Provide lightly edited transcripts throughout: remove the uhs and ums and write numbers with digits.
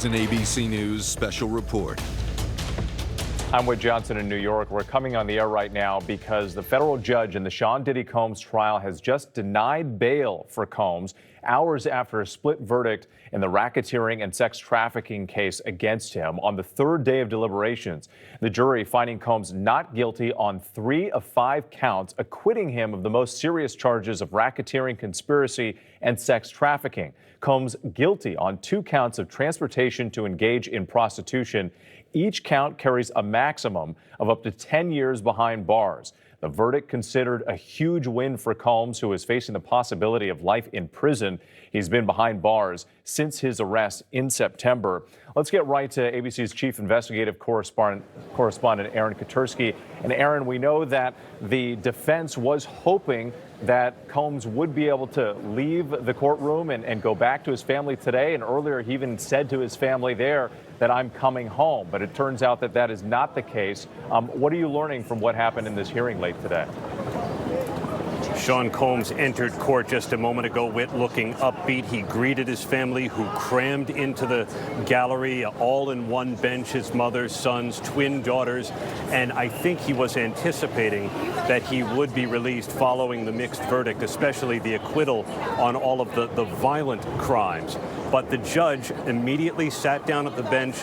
An ABC News special report. I'm with Johnson in New York. We're coming on the air right now because the federal judge in the Sean Diddy Combs trial has just denied bail for Combs hours after a split verdict in the racketeering and sex trafficking case against him on the third day of deliberations. The jury finding Combs not guilty on 3 of 5 counts, acquitting him of the most serious charges of racketeering, conspiracy, and sex trafficking. Combs guilty on 2 counts of transportation to engage in prostitution. Each count carries a maximum of up to 10 years behind bars. The verdict considered a huge win for Combs, who is facing the possibility of life in prison. He's been behind bars since his arrest in September. Let's get right to ABC's chief investigative correspondent Aaron Katersky. And Aaron, we know that the defense was hoping that Combs would be able to leave the courtroom and go back to his family today. And earlier, he even said to his family there that I'm coming home. But it turns out that that is not the case. What are you learning from what happened in this hearing late today? Sean Combs entered court just a moment ago, looking upbeat. He greeted his family, who crammed into the gallery, all in one bench, his mother, sons, twin daughters. And I think he was anticipating that he would be released following the mixed verdict, especially the acquittal on all of the violent crimes. But the judge immediately sat down at the bench,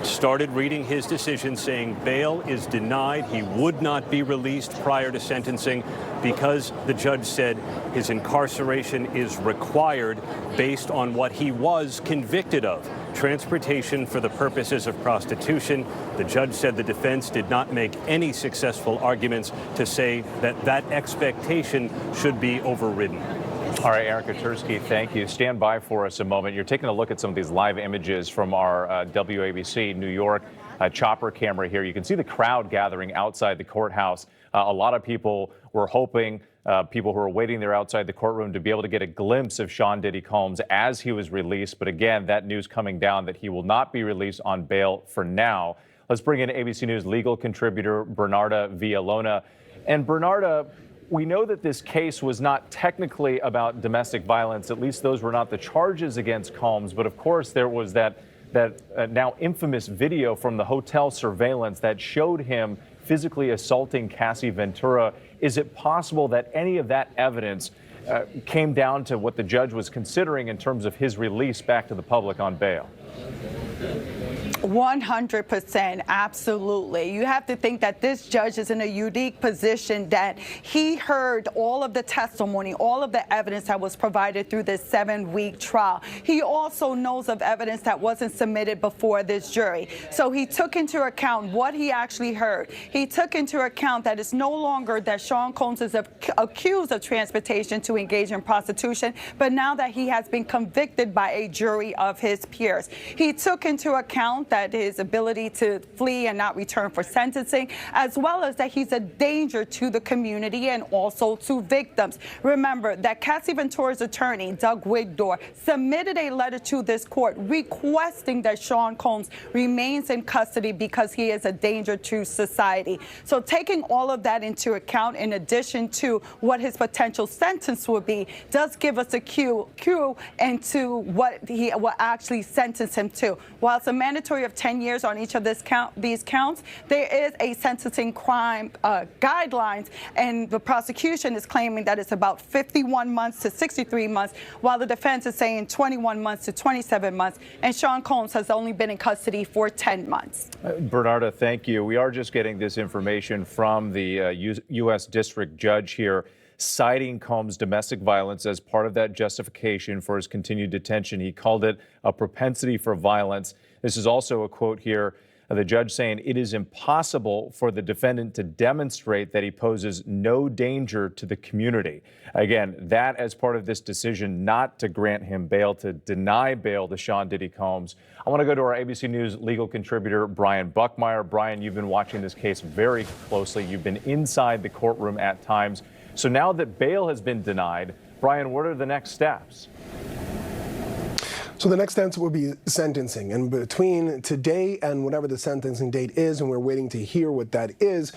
started reading his decision, saying bail is denied. He would not be released prior to sentencing because the judge said his incarceration is required based on what he was convicted of: transportation for the purposes of prostitution. The judge said the defense did not make any successful arguments to say that that expectation should be overridden. All right, Aaron Katersky, thank you. Stand by for us a moment. You're taking a look at some of these live images from our WABC New York chopper camera here. You can see the crowd gathering outside the courthouse. A lot of people were hoping, people who were waiting there outside the courtroom, to be able to get a glimpse of Sean Diddy Combs as he was released. But again, that news coming down that he will not be released on bail for now. Let's bring in ABC News legal contributor Bernarda Villalona. And Bernarda, we know that this case was not technically about domestic violence. At least those were not the charges against Combs. But of course, there was that now infamous video from the hotel surveillance that showed him physically assaulting Cassie Ventura. Is it possible that any of that evidence came down to what the judge was considering in terms of his release back to the public on bail? 100%, absolutely. You have to think that this judge is in a unique position, that he heard all of the testimony, all of the evidence that was provided through this 7-week trial. He also knows of evidence that wasn't submitted before this jury. So he took into account what he actually heard. He took into account that it's no longer that Sean Combs is accused of transportation to engage in prostitution, but now that he has been convicted by a jury of his peers. He took into account that his ability to flee and not return for sentencing, as well as that he's a danger to the community and also to victims. Remember that Cassie Ventura's attorney, Doug Wigdor, submitted a letter to this court requesting that Sean Combs remains in custody because he is a danger to society. So taking all of that into account, in addition to what his potential sentence would be, does give us a cue into what he will actually sentence him to. While it's a mandatory of 10 years on each of these counts, there is a sentencing crime guidelines, and the prosecution is claiming that it's about 51 months to 63 months, while the defense is saying 21 months to 27 months, and Sean Combs has only been in custody for 10 months. Bernarda, thank you. We are just getting this information from the U.S. District Judge here, citing Combs' domestic violence as part of that justification for his continued detention. He called it a propensity for violence. This is also a quote here, the judge saying it is impossible for the defendant to demonstrate that he poses no danger to the community. Again, that as part of this decision not to grant him bail, to deny bail to Sean Diddy Combs. I want to go to our ABC News legal contributor, Brian Buckmeyer. Brian, you've been watching this case very closely. You've been inside the courtroom at times. So now that bail has been denied, Brian, what are the next steps? So the next step will be sentencing, and between today and whatever the sentencing date is, and we're waiting to hear what that is,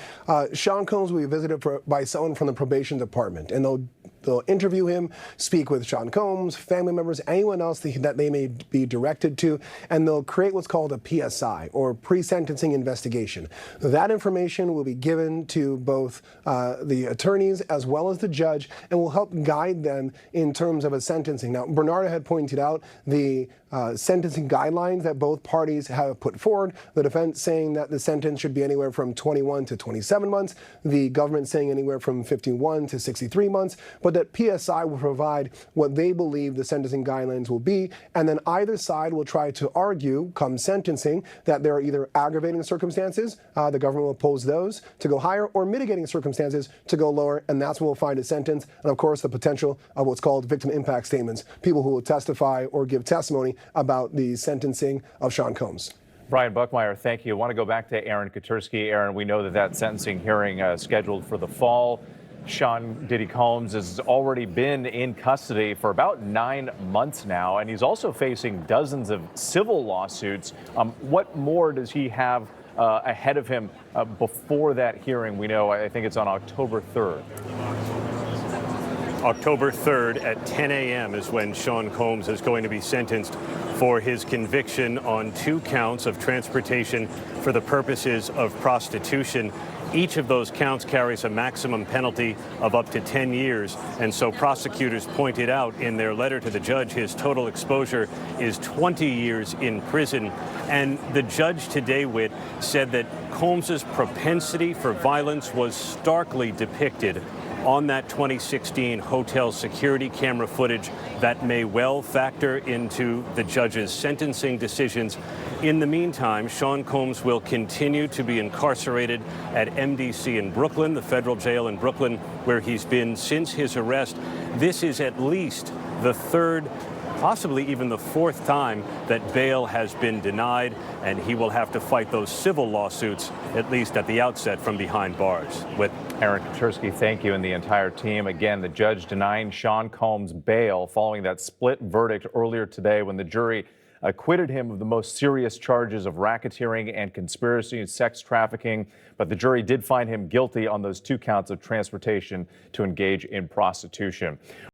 Sean Combs will be visited by someone from the probation department, and they'll they'll interview him, speak with Sean Combs, family members, anyone else that they may be directed to, and they'll create what's called a PSI, or pre-sentencing investigation. That information will be given to both the attorneys as well as the judge, and will help guide them in terms of a sentencing. Now, Bernardo had pointed out the sentencing guidelines that both parties have put forward. The defense saying that the sentence should be anywhere from 21 to 27 months, the government saying anywhere from 51 to 63 months, but that PSI will provide what they believe the sentencing guidelines will be, and then either side will try to argue, come sentencing, that there are either aggravating circumstances, the government will oppose those to go higher, or mitigating circumstances to go lower, and that's when we'll find a sentence, and of course the potential of what's called victim impact statements, people who will testify or give testimony about the sentencing of Sean Combs. Brian Buckmeyer, thank you. I want to go back to Aaron Katersky. Aaron, we know that sentencing hearing scheduled for the fall. Sean Diddy Combs has already been in custody for about 9 months now, and he's also facing dozens of civil lawsuits. What more does he have ahead of him before that hearing? We know, I think it's on October 3rd. October 3rd at 10 a.m. is when Sean Combs is going to be sentenced for his conviction on 2 counts of transportation for the purposes of prostitution. Each of those counts carries a maximum penalty of up to 10 years. And so prosecutors pointed out in their letter to the judge his total exposure is 20 years in prison. And the judge today, Whit, said that Combs's propensity for violence was starkly depicted on that 2016 hotel security camera footage that may well factor into the judge's sentencing decisions. In the meantime, Sean Combs will continue to be incarcerated at MDC in Brooklyn, the federal jail in Brooklyn, where he's been since his arrest. This is at least the 3rd, possibly even the 4th time that bail has been denied, and he will have to fight those civil lawsuits, at least at the outset, from behind bars. With Aaron Katersky, thank you, and the entire team. Again, the judge denying Sean Combs bail following that split verdict earlier today when the jury acquitted him of the most serious charges of racketeering and conspiracy and sex trafficking. But the jury did find him guilty on those 2 counts of transportation to engage in prostitution.